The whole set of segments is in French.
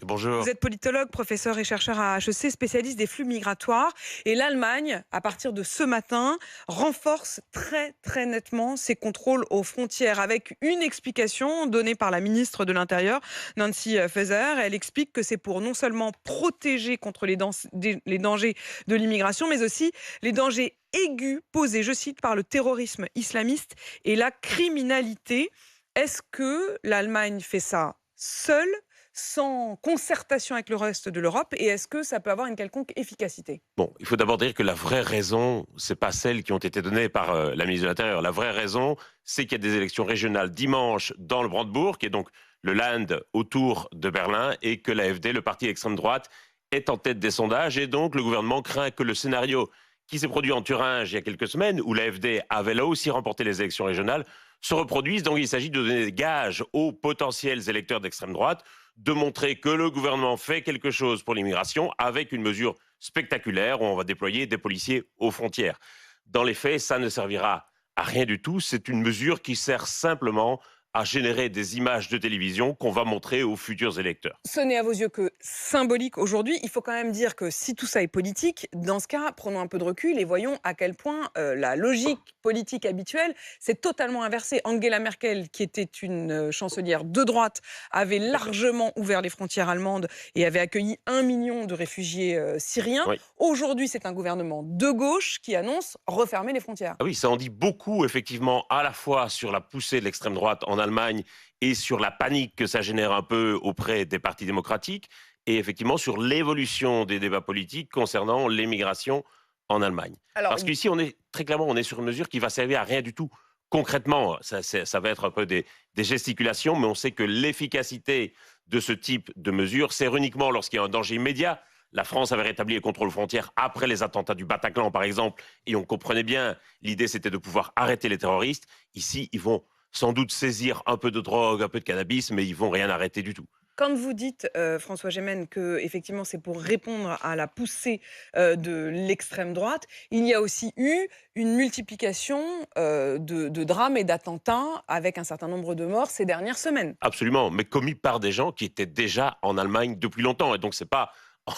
Bonjour. Vous êtes politologue, professeur et chercheur à HEC, spécialiste des flux migratoires. Et l'Allemagne, à partir de ce matin, renforce très nettement ses contrôles aux frontières avec une explication donnée par la ministre de l'Intérieur, Nancy Faeser. Elle explique que c'est pour non seulement protéger contre les dangers de l'immigration, mais aussi les dangers aigus posés, je cite, par le terrorisme islamiste et la criminalité. Est-ce que l'Allemagne fait ça seule, sans concertation avec le reste de l'Europe, et est-ce que ça peut avoir une quelconque efficacité? Bon, il faut d'abord dire que la vraie raison, c'est pas celles qui ont été données par la ministre de l'Intérieur. La vraie raison, c'est qu'il y a des élections régionales dimanche dans le Brandebourg, qui est donc le Land autour de Berlin, et que l'AfD, le parti extrême droite, est en tête des sondages, et donc le gouvernement craint que le scénario qui s'est produit en Thuringe il y a quelques semaines, où l'AfD avait là aussi remporté les élections régionales, se reproduise. Donc il s'agit de donner des gages aux potentiels électeurs d'extrême droite, de montrer que le gouvernement fait quelque chose pour l'immigration avec une mesure spectaculaire où on va déployer des policiers aux frontières. Dans les faits, ça ne servira à rien du tout. C'est une mesure qui sert simplement à générer des images de télévision qu'on va montrer aux futurs électeurs. Ce n'est à vos yeux que symbolique aujourd'hui. Il faut quand même dire que si tout ça est politique, dans ce cas, prenons un peu de recul et voyons à quel point la logique politique habituelle s'est totalement inversée. Angela Merkel, qui était une chancelière de droite, avait largement ouvert les frontières allemandes et avait accueilli 1 million de réfugiés syriens. Oui. Aujourd'hui, c'est un gouvernement de gauche qui annonce refermer les frontières. Ah oui, ça en dit beaucoup, effectivement, à la fois sur la poussée de l'extrême droite en Allemagne et sur la panique que ça génère un peu auprès des partis démocratiques, et effectivement sur l'évolution des débats politiques concernant l'émigration en Allemagne. Alors, Parce qu'ici, très clairement, on est sur une mesure qui va servir à rien du tout. Concrètement, ça va être un peu des gesticulations, mais on sait que l'efficacité de ce type de mesure sert uniquement lorsqu'il y a un danger immédiat. La France avait rétabli les contrôles frontières après les attentats du Bataclan, par exemple, et on comprenait bien, l'idée c'était de pouvoir arrêter les terroristes. Ici, ils vont sans doute saisir un peu de drogue, un peu de cannabis, mais ils vont rien arrêter du tout. quand vous dites, François Gémen, que effectivement c'est pour répondre à la poussée de l'extrême droite, il y a aussi eu une multiplication de drames et d'attentats avec un certain nombre de morts ces dernières semaines. Absolument, mais commis par des gens qui étaient déjà en Allemagne depuis longtemps. Et donc, c'est pas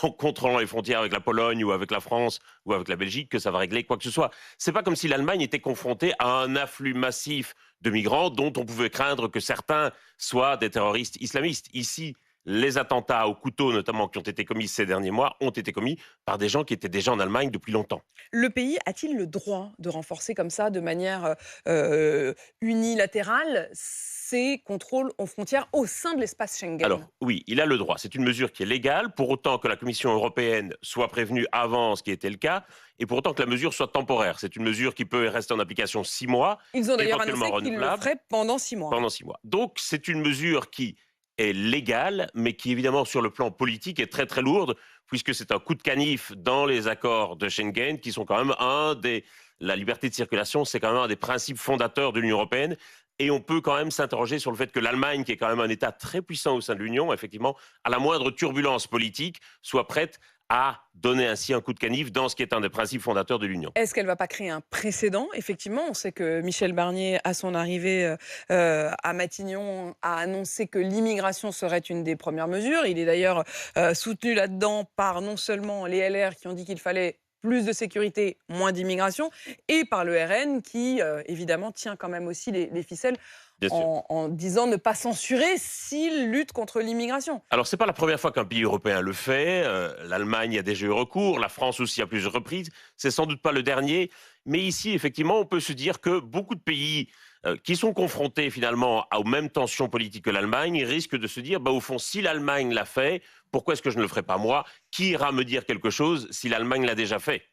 en contrôlant les frontières avec la Pologne ou avec la France ou avec la Belgique que ça va régler quoi que ce soit. C'est pas comme si l'Allemagne était confrontée à un afflux massif de migrants dont on pouvait craindre que certains soient des terroristes islamistes. Ici, les attentats au couteau, notamment, qui ont été commis ces derniers mois, ont été commis par des gens qui étaient déjà en Allemagne depuis longtemps. Le pays a-t-il le droit de renforcer comme ça, de manière unilatérale, ses contrôles aux frontières au sein de l'espace Schengen? Alors, oui, il a le droit. C'est une mesure qui est légale, pour autant que la Commission européenne soit prévenue avant, ce qui était le cas, et pour autant que la mesure soit temporaire. C'est une mesure qui peut rester en application 6 mois, Ils ont d'ailleurs éventuellement annoncé qu'ils le renouvelable, feraient pendant 6 mois. pendant 6 mois. Donc, c'est une mesure qui est légale, mais qui, évidemment, sur le plan politique, est très lourde, puisque c'est un coup de canif dans les accords de Schengen, qui sont quand même la liberté de circulation, c'est quand même un des principes fondateurs de l'Union européenne. Et on peut quand même s'interroger sur le fait que l'Allemagne, qui est quand même un État très puissant au sein de l'Union, effectivement, à la moindre turbulence politique, soit prête à donner ainsi un coup de canif dans ce qui est un des principes fondateurs de l'Union. Est-ce qu'elle ne va pas créer un précédent? Effectivement, on sait que Michel Barnier, à son arrivée à Matignon, a annoncé que l'immigration serait une des premières mesures. Il est d'ailleurs soutenu là-dedans par non seulement les LR qui ont dit qu'il fallait plus de sécurité, moins d'immigration, et par le RN qui, évidemment, tient quand même aussi les ficelles Bien sûr. en disant ne pas censurer s'il lutte contre l'immigration. Alors, c'est pas la première fois qu'un pays européen le fait. L'Allemagne a déjà eu recours, la France aussi à plusieurs reprises. C'est sans doute pas le dernier. Mais ici, effectivement, on peut se dire que beaucoup de pays qui sont confrontés finalement aux mêmes tensions politiques que l'Allemagne risquent de se dire, au fond, si l'Allemagne l'a fait, pourquoi est-ce que je ne le ferai pas moi? Qui ira me dire quelque chose si l'Allemagne l'a déjà fait?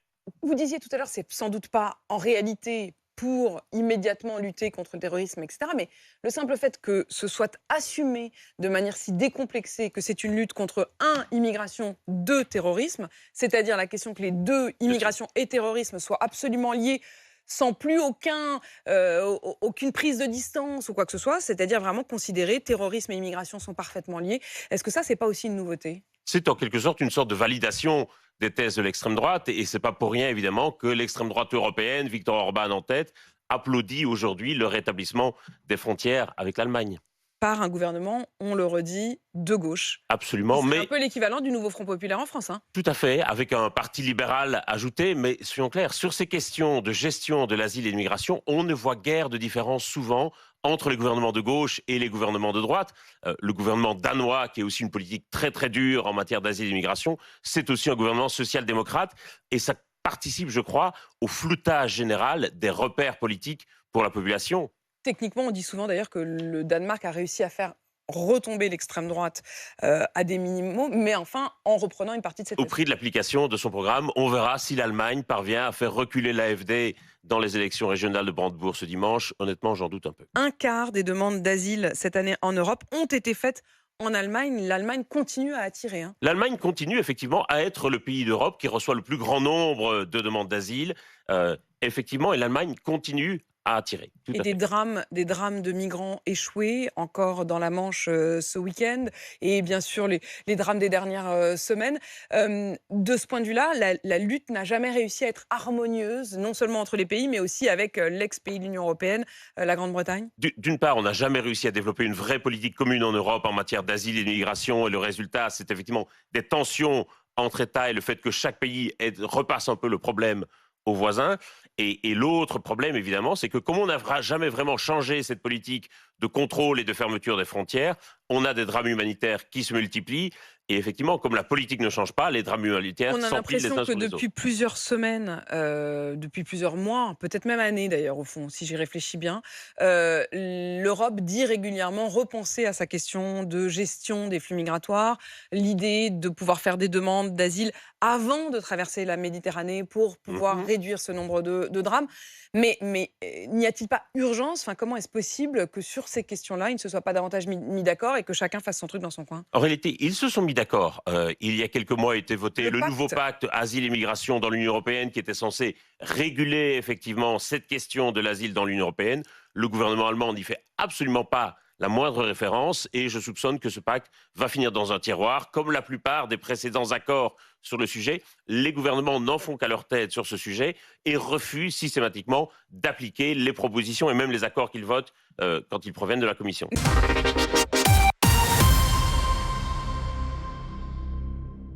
Vous disiez tout à l'heure, c'est sans doute pas en réalité pour immédiatement lutter contre le terrorisme, etc. Mais le simple fait que ce soit assumé de manière si décomplexée que c'est une lutte contre immigration, terrorisme, c'est-à-dire la question que les deux, immigration et terrorisme, soient absolument liés sans plus aucune prise de distance ou quoi que ce soit, c'est-à-dire vraiment considérer terrorisme et immigration sont parfaitement liés. Est-ce que ça, c'est pas aussi une nouveauté? C'est en quelque sorte une sorte de validation des thèses de l'extrême droite, et c'est pas pour rien évidemment que l'extrême droite européenne, Viktor Orban en tête, applaudit aujourd'hui le rétablissement des frontières avec l'Allemagne. par un gouvernement, on le redit, de gauche. Absolument, C'est un mais peu l'équivalent du nouveau Front populaire en France, hein. tout à fait, avec un parti libéral ajouté, mais soyons clairs, sur ces questions de gestion de l'asile et de l'immigration, on ne voit guère de différence souvent entre les gouvernements de gauche et les gouvernements de droite. Le gouvernement danois, qui est aussi une politique très très dure en matière d'asile et d'immigration, c'est aussi un gouvernement social-démocrate, et ça participe, je crois, au floutage général des repères politiques pour la population. Techniquement, on dit souvent d'ailleurs que le Danemark a réussi à faire retomber l'extrême droite à des minimums, mais enfin en reprenant une partie de cette Au prix de l'application de son programme, on verra si l'Allemagne parvient à faire reculer l'AfD dans les élections régionales de Brandebourg ce dimanche. Honnêtement, j'en doute un peu. un quart des demandes d'asile cette année en Europe ont été faites en Allemagne. L'Allemagne continue à attirer, hein. L'Allemagne continue effectivement à être le pays d'Europe qui reçoit le plus grand nombre de demandes d'asile. Effectivement, et l'Allemagne continue à attirer. Tout Et à fait. des drames de migrants échoués encore dans la Manche ce week-end, et bien sûr les drames des dernières semaines. De ce point de vue-là, la lutte n'a jamais réussi à être harmonieuse, non seulement entre les pays, mais aussi avec l'ex-pays de l'Union européenne, la Grande-Bretagne. D'une part, on n'a jamais réussi à développer une vraie politique commune en Europe en matière d'asile et d'immigration. Et le résultat, c'est effectivement des tensions entre États et le fait que chaque pays repasse un peu le problème aux voisins. Et l'autre problème, évidemment, c'est que comme on n'a jamais vraiment changé cette politique de contrôle et de fermeture des frontières, on a des drames humanitaires qui se multiplient. Et effectivement, comme la politique ne change pas, les drames humanitaires On a s'empilent les l'impression uns que sur les depuis autres. plusieurs semaines, depuis plusieurs mois, peut-être même années d'ailleurs au fond, si j'y réfléchis bien, l'Europe dit régulièrement repenser à sa question de gestion des flux migratoires, l'idée de pouvoir faire des demandes d'asile avant de traverser la Méditerranée pour pouvoir Mhm. réduire ce nombre de drames. Mais n'y a-t-il pas urgence? Enfin, comment est-ce possible que sur ces questions-là, ils ne se soient pas davantage mis d'accord et que chacun fasse son truc dans son coin? En réalité, ils se sont mis d'accord. Il y a quelques mois a été voté Le le nouveau pacte. pacte asile et migration dans l'Union européenne qui était censé réguler effectivement cette question de l'asile dans l'Union européenne. Le gouvernement allemand n'y fait absolument pas la moindre référence et je soupçonne que ce pacte va finir dans un tiroir. Comme la plupart des précédents accords sur le sujet, les gouvernements n'en font qu'à leur tête sur ce sujet et refusent systématiquement d'appliquer les propositions et même les accords qu'ils votent quand ils proviennent de la Commission.